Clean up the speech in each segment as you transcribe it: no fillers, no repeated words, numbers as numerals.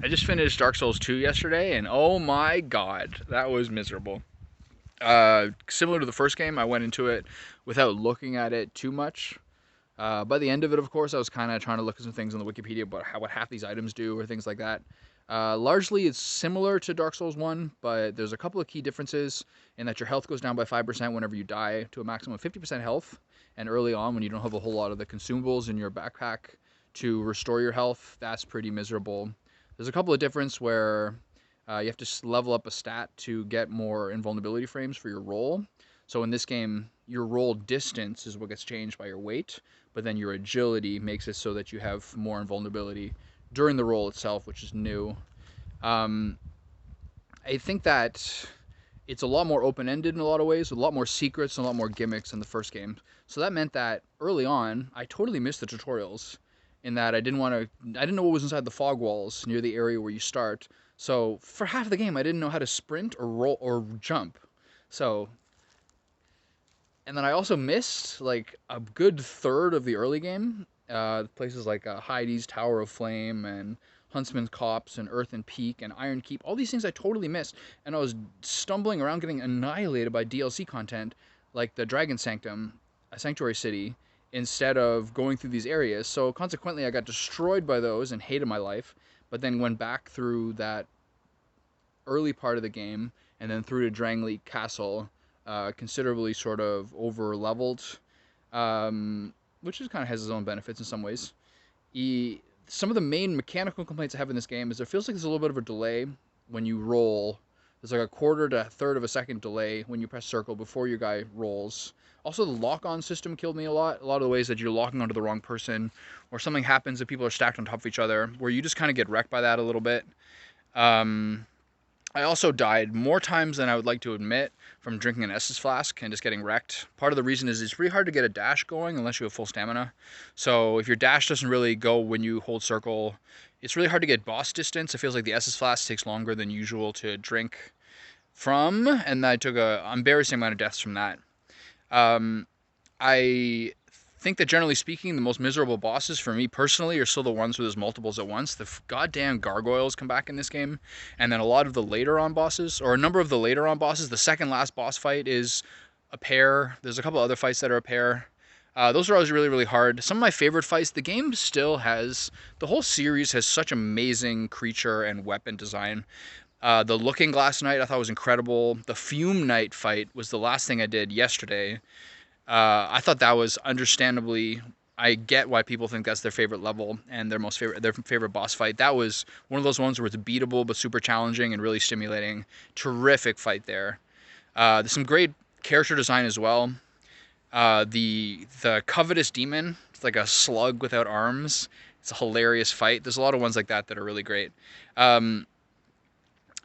I just finished Dark Souls 2 yesterday, and oh my god, that was miserable. Similar to the first game, I went into it without looking at it too much. By the end of it, of course, I was kind of trying to look at some things on the Wikipedia about what half these items do or things like that. Largely, it's similar to Dark Souls 1, but there's a couple of key differences in that your health goes down by 5% whenever you die to a maximum of 50% health. And early on, when you don't have a whole lot of the consumables in your backpack to restore your health, that's pretty miserable. There's a couple of differences where you have to level up a stat to get more invulnerability frames for your roll. So in this game, your roll distance is what gets changed by your weight, but then your agility makes it so that you have more invulnerability during the roll itself, which is new. Um, I think that it's a lot more open-ended in a lot of ways, with a lot more secrets and a lot more gimmicks in the first game. So that meant that early on, I totally missed the tutorials in that I didn't know what was inside the fog walls near the area where you start. So for half the game, I didn't know how to sprint or roll or jump. So, and then I also missed like a good third of the early game. Places like Heidi's Tower of Flame and Huntsman's Copse and Earthen Peak and Iron Keep. All these things I totally missed, and I was stumbling around getting annihilated by DLC content like the Dragon Sanctum, a Sanctuary City, instead of going through these areas. So consequently, I got destroyed by those and hated my life. But then went back through that early part of the game and then through to Drangleic Castle, considerably sort of over leveled, which is kind of has its own benefits in some ways. Some of the main mechanical complaints I have in this game is there feels like there's a little bit of a delay when you roll. There's like a quarter to a third of a second delay when you press circle before your guy rolls. Also, the lock-on system killed me a lot. A lot of the ways that you're locking onto the wrong person, or something happens that people are stacked on top of each other, where you just kind of get wrecked by that a little bit. Um, I also died more times than I would like to admit from drinking an Estus flask and just getting wrecked. Part of the reason is it's really hard to get a dash going unless you have full stamina. So if your dash doesn't really go when you hold circle, it's really hard to get boss distance. It feels like the Estus flask takes longer than usual to drink from, and I took a embarrassing amount of deaths from that. Um, I think that generally speaking, the most miserable bosses for me personally are still the ones where there's multiples at once. The goddamn gargoyles come back in this game, and then a lot of the later on bosses, or a number of the later on bosses. The second last boss fight is a pair. There's a couple other fights that are a pair. Those are always really, really hard. Some of my favorite fights, the game still has, the whole series has such amazing creature and weapon design. The Looking Glass Knight I thought was incredible. The Fume Knight fight was the last thing I did yesterday. I thought that was understandably. I get why people think that's their favorite level and their favorite boss fight. That was one of those ones where it's beatable but super challenging and really stimulating. Terrific fight there. There's some great character design as well. The Covetous Demon, it's like a slug without arms. It's a hilarious fight. There's a lot of ones like that that are really great.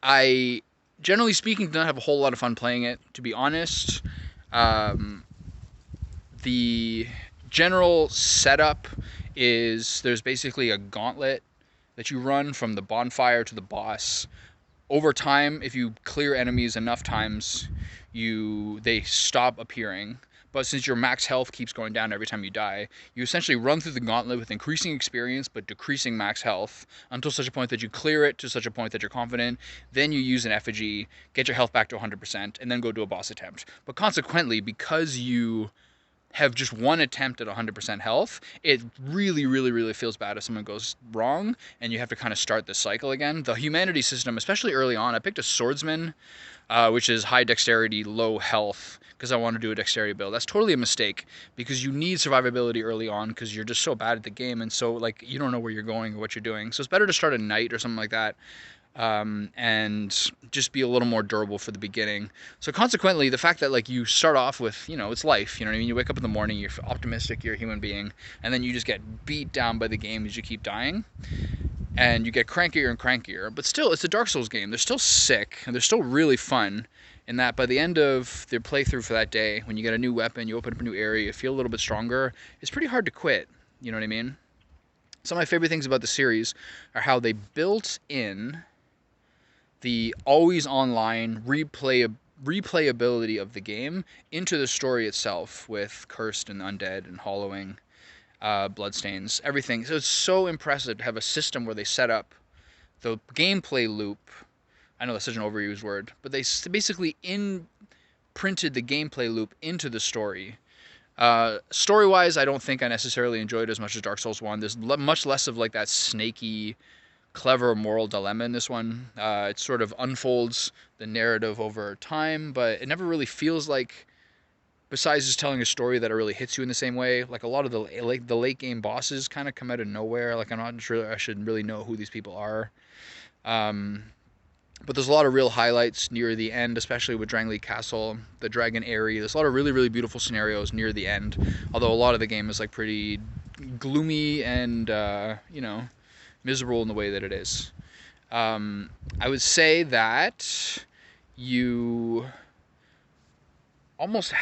I, generally speaking, do not have a whole lot of fun playing it, to be honest. Um, the general setup is there's basically a gauntlet that you run from the bonfire to the boss. Over time, if you clear enemies enough times, they stop appearing. But since your max health keeps going down every time you die, you essentially run through the gauntlet with increasing experience but decreasing max health until such a point that you clear it to such a point that you're confident. Then you use an effigy, get your health back to 100%, and then go do a boss attempt. But consequently, because you have just one attempt at 100% health, it really, really, really feels bad if someone goes wrong and you have to kind of start the cycle again. The humanity system, especially early on, I picked a swordsman, which is high dexterity, low health, because I want to do a dexterity build. That's totally a mistake because you need survivability early on because you're just so bad at the game and so like you don't know where you're going or what you're doing. So it's better to start a knight or something like that. And just be a little more durable for the beginning. So consequently, the fact that like you start off with, it's life, you know what I mean? You wake up in the morning, you're optimistic, you're a human being, and then you just get beat down by the game as you keep dying, and you get crankier and crankier. But still, it's a Dark Souls game. They're still sick, and they're still really fun in that by the end of their playthrough for that day, when you get a new weapon, you open up a new area, you feel a little bit stronger, it's pretty hard to quit, you know what I mean? Some of my favorite things about the series are how they built in the always online replayability of the game into the story itself with Cursed and Undead and Hollowing, Bloodstains, everything. So it's so impressive to have a system where they set up the gameplay loop. I know that's such an overused word, but they basically imprinted the gameplay loop into the story. Story-wise, I don't think I necessarily enjoyed it as much as Dark Souls 1. There's much less of like that snaky, clever moral dilemma in this one. It sort of unfolds the narrative over time, but it never really feels like, besides just telling a story, that it really hits you in the same way. Like a lot of the late game bosses kind of come out of nowhere. Like I'm not sure I should really know who these people are. But there's a lot of real highlights near the end, especially with Drangleic Castle, the Dragon Eyrie. There's a lot of really, really beautiful scenarios near the end. Although a lot of the game is like pretty gloomy and, you know, miserable in the way that it is. I would say that you almost...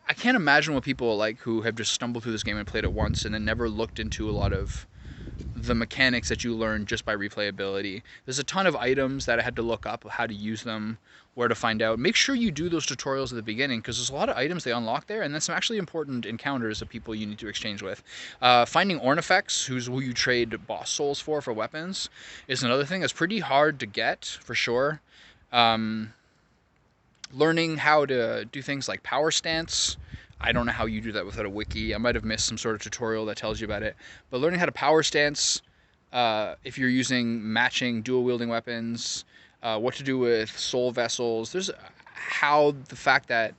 I can't imagine what people like who have just stumbled through this game and played it once and then never looked into a lot of the mechanics that you learn just by replayability. There's a ton of items that I had to look up, how to use them, where to find out. Make sure you do those tutorials at the beginning, because there's a lot of items they unlock there, and then some actually important encounters of people you need to exchange with. Finding Ornifex, who you trade boss souls for weapons, is another thing that's pretty hard to get, for sure. Learning how to do things like power stance. I don't know how you do that without a wiki. I might have missed some sort of tutorial that tells you about it. But learning how to power stance, if you're using matching dual wielding weapons, what to do with soul vessels. There's the fact that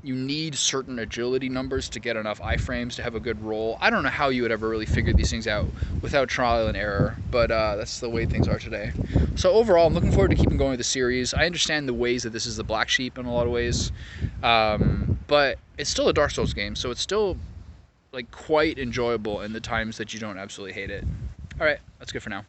you need certain agility numbers to get enough iframes to have a good roll. I don't know how you would ever really figure these things out without trial and error, but that's the way things are today. So overall, I'm looking forward to keeping going with the series. I understand the ways that this is the black sheep in a lot of ways, but it's still a Dark Souls game, so it's still like quite enjoyable in the times that you don't absolutely hate it. All right, that's good for now.